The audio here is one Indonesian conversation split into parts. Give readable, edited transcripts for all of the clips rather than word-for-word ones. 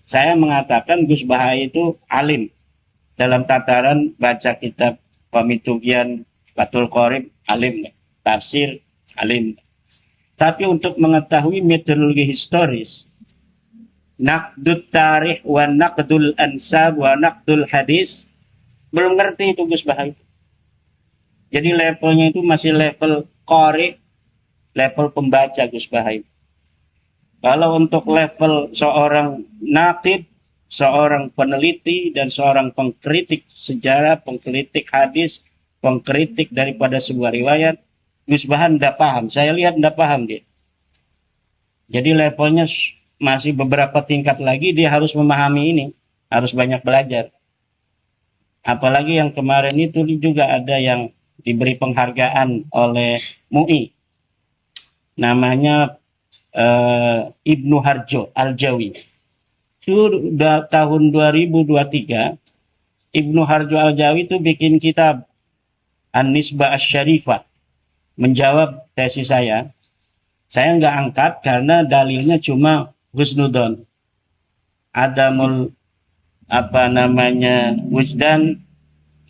Saya mengatakan Gus Baha itu alim dalam tataran baca kitab Pamitugian, Fathul Qorib, alim, tafsir, alim. Tapi untuk mengetahui metodologi historis, nakdut tarikh wa nakdul ansab wa nakdul hadis, belum ngerti itu Gus Baha. Jadi levelnya itu masih level qori, level pembaca Gus Baha. Kalau untuk level seorang nakid, seorang peneliti dan seorang pengkritik sejarah, pengkritik hadis, pengkritik daripada sebuah riwayat, Gus Bahan tidak paham. Saya lihat tidak paham dia. Jadi levelnya masih beberapa tingkat lagi, dia harus memahami ini, harus banyak belajar. Apalagi yang kemarin itu juga ada yang diberi penghargaan oleh MUI. Namanya Ibnu Harjo Al-Jawi. Itu tahun 2023, Ibnu Harjo Al-Jawi itu bikin kitab An-Nisbah Asy-Syarifah, menjawab tesis saya. Saya nggak angkat karena dalilnya cuma husnudon, adamul wujdan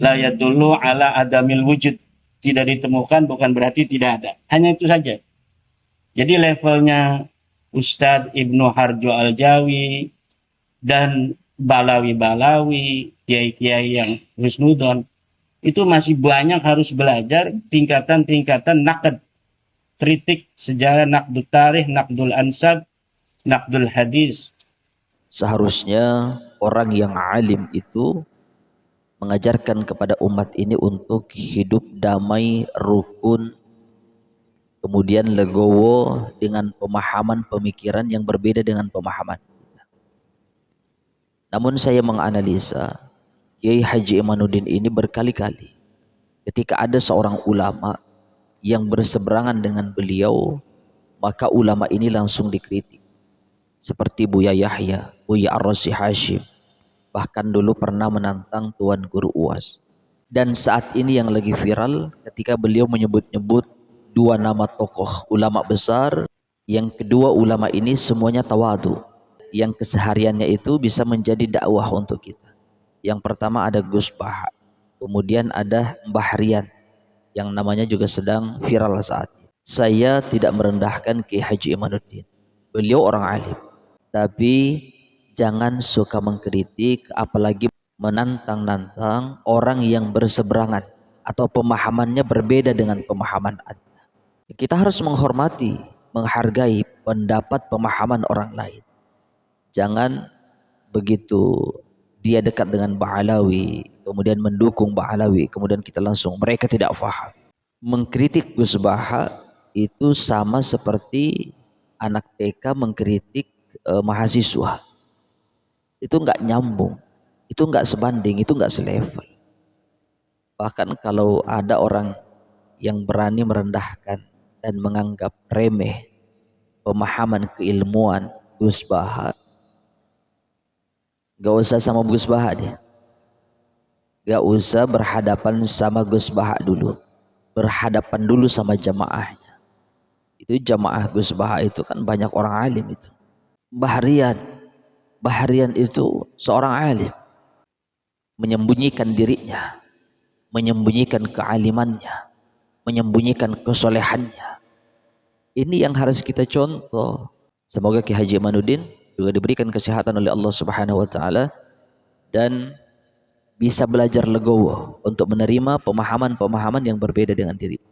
la yadullu ala adamil wujud, tidak ditemukan bukan berarti tidak ada, hanya itu saja. Jadi levelnya Ustadz Ibnu Harjo Al-Jawi dan Balawi-Balawi, kiai-kiai yang husnudon, itu masih banyak harus belajar tingkatan-tingkatan nakad, kritik sejarah, nakdul tarikh, nakdul ansab, nakdul hadis. Seharusnya orang yang alim itu mengajarkan kepada umat ini untuk hidup damai, rukun, kemudian legowo dengan pemahaman pemikiran yang berbeda dengan pemahaman. Namun saya menganalisa Kiai Haji Imanuddin ini berkali-kali ketika ada seorang ulama yang berseberangan dengan beliau, maka ulama ini langsung dikritik. Seperti Buya Yahya, Buya Ar-Razi Hashim, bahkan dulu pernah menantang Tuan Guru UAS. Dan saat ini yang lagi viral ketika beliau menyebut-nyebut dua nama tokoh ulama besar, yang kedua ulama ini semuanya tawadu, yang kesehariannya itu bisa menjadi dakwah untuk kita. Yang pertama ada Gus Baha, kemudian ada Mbah Rian yang namanya juga sedang viral saat ini. Saya tidak merendahkan Kiai Haji Imanuddin, beliau orang alim, tapi jangan suka mengkritik apalagi menantang-nantang orang yang berseberangan atau pemahamannya berbeda dengan pemahaman Anda. Kita harus menghormati, menghargai pendapat pemahaman orang lain. Jangan begitu dia dekat dengan Ba'alawi, kemudian mendukung Ba'alawi, kemudian kita langsung mereka tidak faham. Mengkritik Gus Baha itu sama seperti anak TK mengkritik mahasiswa. Itu nggak nyambung, itu nggak sebanding, itu nggak selevel. Bahkan kalau ada orang yang berani merendahkan dan menganggap remeh pemahaman keilmuan Gus Baha, gak usah sama Gus Baha dia, gak usah berhadapan sama Gus Baha dulu, berhadapan dulu sama jamaahnya. Itu jamaah Gus Baha itu kan banyak orang alim itu. Mbah Rian itu seorang alim, menyembunyikan dirinya, menyembunyikan kealimannya, menyembunyikan kesolehannya. Ini yang harus kita contoh. Semoga Ki Haji Imanuddin juga diberikan kesehatan oleh Allah Subhanahu wa taala dan bisa belajar legowo untuk menerima pemahaman-pemahaman yang berbeda dengan diri.